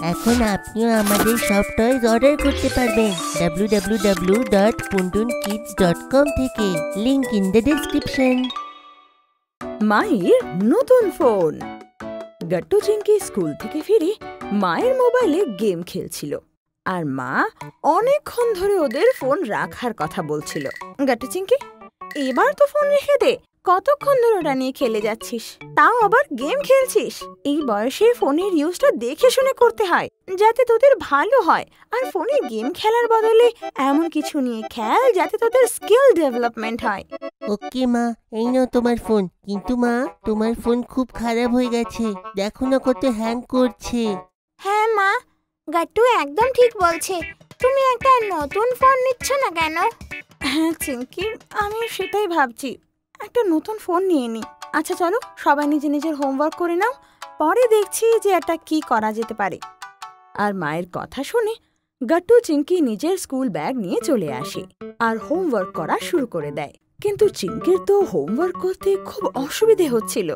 এখন আপনিও আমাদের সব টয়েস অর্ডার করতে পারবেন www.puntunkids.com থেকে। Link in the description. মায়ের নতুন ফোন। গাট্টু চিংকি স্কুল থেকে ফিরে মায়ের মোবাইলে গেম খেলছিল, আর মা অনেকক্ষণ ধরে ওদের ফোন রাখার কথা বলছিল। গাট্টু চিংকি, এবার তো ফোন রেখে দে, কতক্ষণ ধরে ওটা নিয়ে খেলে যাচ্ছিস, তাও আবার গেম খেলছিস। এই বয়সে ফোনের ইউজটা দেখে শুনে করতে হয়, যাতে তোদের ভালো হয়। আর ফোনে গেম খেলার বদলে এমন কিছু নিয়ে খেল যাতে তোদের স্কিল ডেভেলপমেন্ট হয়। ওকে মা, এই নাও তোমার ফোন। কিন্তু মা, তোমার ফোন খুব খারাপ হয়ে গেছে, দেখো না কত হ্যাং করছে। হ্যাঁ মা, গাট্টু একদম ঠিক বলছে। তুমি একটা নতুন ফোন নিচ্ছ না কেন? হ্যাঁ চিংকি, আমি সেটাই ভাবছি, একটা নতুন ফোন নিয়ে নি। আচ্ছা চলো, সবাই নিজের নিজের হোমওয়ার্ক করে নাও, পরে দেখছি যে এটা কি করা যেতে পারে। আর মায়ের কথা শুনে গাট্টু চিংকি নিজের স্কুল ব্যাগ নিয়ে চলে আসে আর হোমওয়ার্ক করা শুরু করে দেয়। কিন্তু চিংকির তো হোমওয়ার্ক করতে খুব অসুবিধে হচ্ছিল,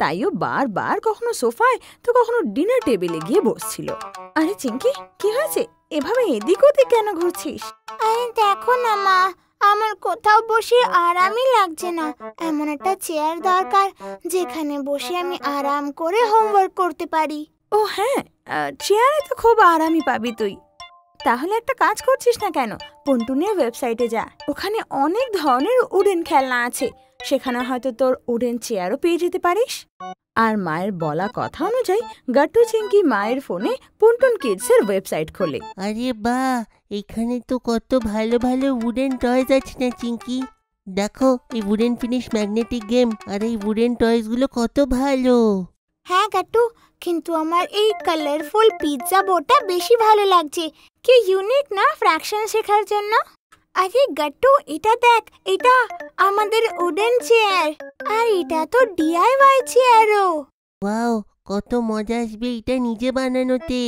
তাইও বারবার কখনো সোফায় তো কখনো ডিনার টেবিলে গিয়ে বসছিল। আরে চিংকি, কি হয়েছে? এভাবে এদিক ওদিক কেন ঘুরছিস? আরে দেখো না মা, আমার কোথাও বসে আরামই লাগছে না। এমন একটা চেয়ার দরকার যেখানে বসে আমি আরাম করে হোমওয়ার্ক করতে পারি। ও হ্যাঁ, চেয়ারে তো খুব আরামই পাবি তুই। তাহলে একটা কাজ করছিস না কেন, পন্টুনের ওয়েবসাইটে যা, ওখানে অনেক ধরনের উডেন খেলনা আছে, সেখানে হয়তো তোর উডেন চেয়ারও পেয়ে যেতে পারিস। আর মায়ের বলা কথা অনুযায়ী গাট্টু চিংকি মায়ের ফোনে পন্টুন কিডসের ওয়েবসাইট খোলে। আরে বাহ, এখানে তো কত ভালো ভালো উডেন টয়েস আছে না চিংকি। দেখো, এই উডেন ফিনিশ ম্যাগনেটিক গেম আর এই উডেন টয়েসগুলো কত ভালো। হ্যাঁ গাট্টু, কিন্তু আমার এই কালারফুল পিৎজা বোর্ডটা বেশি ভালো লাগছে। কি ইউনিক না ফ্র্যাকশন শেখার জন্য। আরে গাট্টু, এটা দেখ, এটা আমাদের উডেন চেয়ার, আর এটা তো ডিআইওয়াই চেয়ারও। ওয়াও, কত মজা আসবে এটা নিজে বানানোতে।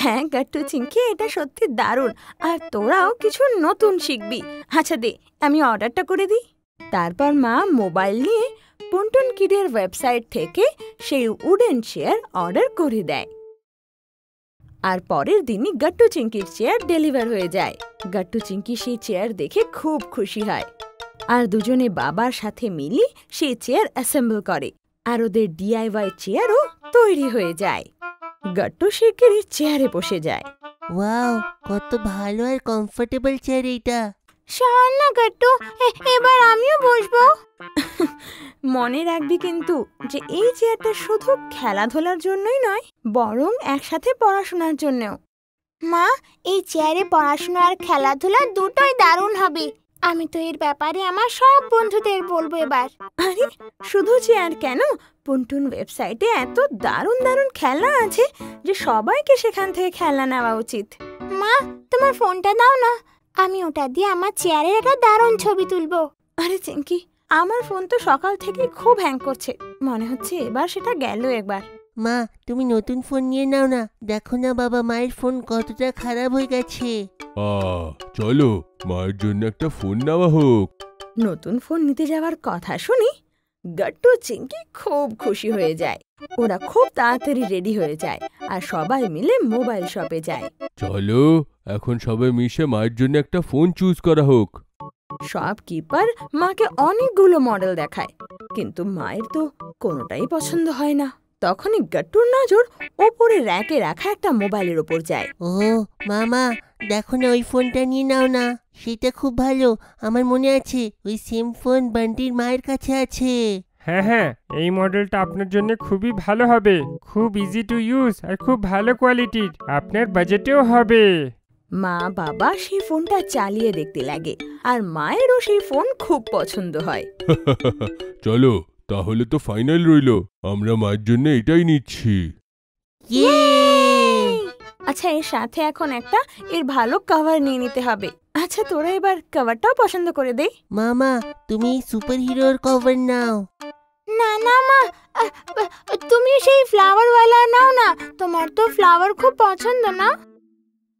হ্যাঁ গাট্টু চিংকি, এটা সত্যি দারুণ, আর তোরাও কিছু নতুন শিখবি। আচ্ছা দে, আমি অর্ডারটা করে দিই। তারপর মা মোবাইল নিয়ে পন্টুন কিডের ওয়েবসাইট থেকে সেই উডেন চেয়ার অর্ডার করে দেয়। আর পরের দিনই গাট্টু চিংকির চেয়ার ডেলিভার হয়ে যায়। গাট্টু চিংকি সেই চেয়ার দেখে খুব খুশি হয়, আর দুজনে বাবার সাথে মিলে সেই চেয়ার অ্যাসেম্বল করে, আর ওদের ডিআইওয়াই চেয়ারও তৈরি হয়ে যায়। গাট্টু শিগগিরই চেয়ারে বসে যায়। ওয়াও, কত ভালো আর কমফোর্টেবল চেয়ার এইটা। শোন না গাট্টু, এবার আমিও বসবো। মনে রাখবি কিন্তু যে এই চেয়ারটা শুধু খেলাধুলার জন্যই নয়, বরং একসাথে পড়াশোনার জন্যও। মা, এই চেয়ারে পড়াশোনা আর খেলাধুলা দুটোই দারুণ হবে। আমি তো এর ব্যাপারে আমার সব বন্ধুদের বলবো এবার। আরে শুধু চেয়ার কেন, পন্টুন ওয়েবসাইটে এত দারুণ দারুণ খেলনা আছে যে সবাইকে সেখান থেকে খেলনা নেওয়া উচিত। মা, তোমার ফোনটা দাও না, আমি ওটা দিয়ে আমার চেয়ারের একটা দারুণ ছবি তুলবো। আরে চিংকি, আমার ফোন তো সকাল থেকে খুব হ্যাং করছে, মনে হচ্ছে এবার সেটা গেল একবার। মা, তুমি নতুন ফোন নিয়ে নাও না, দেখো না বাবা মায়ের ফোন কতটা খারাপ হয়ে গেছে। চলো, মায়ের জন্য একটা ফোন নেওয়া হোক। নতুন ফোন নিতে যাওয়ার কথা শুনি গাট্টু চিংকি খুব খুশি হয়ে যায়। ওরা খুব তাড়াতাড়ি রেডি হয়ে যায় আর সবাই মিলে মোবাইল শপে যায়। চলো, এখন সবাই মিশে মায়ের জন্য একটা ফোন চুজ করা হোক। শপকিপার মাকে অনেকগুলো মডেল দেখায়, কিন্তু মায়ের তো কোনোটাই পছন্দ হয় না। তখনই গাট্টুর নজর ওপরে র্যাকে রাখা একটা মোবাইলের ওপর যায়। ও মামা, দেখো না ওই ফোনটা নিয়ে নাও না, সেটা খুব ভালো। আমার মনে আছে ওই সেম ফোন বান্টির মায়ের কাছে আছে। হ্যাঁ হ্যাঁ, এই মডেলটা আপনার জন্য খুবই ভালো হবে, খুব ইজি টু ইউজ আর খুব ভালো কোয়ালিটির, আপনার বাজেটেও হবে। মা বাবা সেই ফোনটা চালিয়ে দেখতে লাগে, আর মায়েরও সেই ফোন খুব পছন্দ হয়। চলো, তাহলে তো ফাইনাল রইলো, আমরা মায়ের জন্য এটাই নিচ্ছি। আচ্ছা, এর সাথে এখন একটা এর ভালো কভার নিয়ে নিতে হবে। আচ্ছা, তোরা এবার কভারটাও পছন্দ করে দে। মামা, তুমি সুপার হিরোর কভার নাও। না না মা, তুমি সেই ফ্লাওয়ারওয়ালা নাও না, তোমার তো ফ্লাওয়ার খুব পছন্দ না।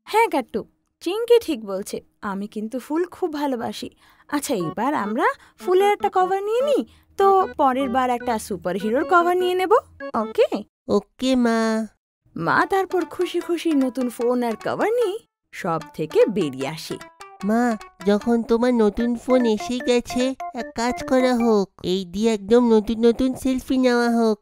হ্যাঁ গাট্টু, চিংকি ঠিক বলছে, আমি কিন্তু ফুল খুব ভালোবাসি। আচ্ছা, এবার আমরা ফুলের একটা কভার নিয়ে নিই, তো পরের বার একটা সুপার হিরোর কভার নিয়ে নেব। ওকে ওকে মা। মা তারপর খুশি খুশি নতুন ফোন আর কভার নিয়ে সব থেকে বেরিয়ে আসে। মা, যখন তোমার নতুন ফোন এসে গেছে, এক কাজ করা হোক, এই দিয়ে একদম নতুন নতুন সেলফি নেওয়া হোক।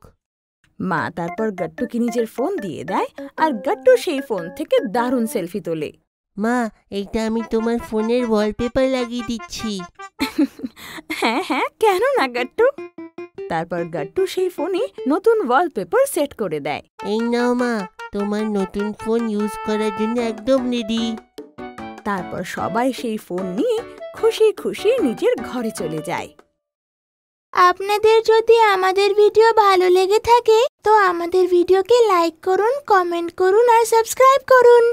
মা তারপর গাট্টুকে নিজের ফোন দিয়ে দেয় আর গাট্টু সেই ফোন থেকে দারুণ সেলফি তোলে। মা, এইটা আমি তোমার ফোনের ওয়ালপেপার লাগিয়ে দিচ্ছি। হ্যাঁ হ্যাঁ, কেন না গাট্টু। তারপর গাট্টু সেই ফোনে নতুন ওয়ালপেপার সেট করে দেয়। এই নাও মা, তোমার নতুন ফোন ইউজ করার জন্য একদম রেডি। তারপর সবাই সেই ফোন নিয়ে খুশি খুশি নিজের ঘরে চলে যায়। আপনাদের যদি আমাদের ভিডিও ভালো লেগে থাকে তো আমাদের ভিডিওকে লাইক করুন, কমেন্ট করুন আর সাবস্ক্রাইব করুন।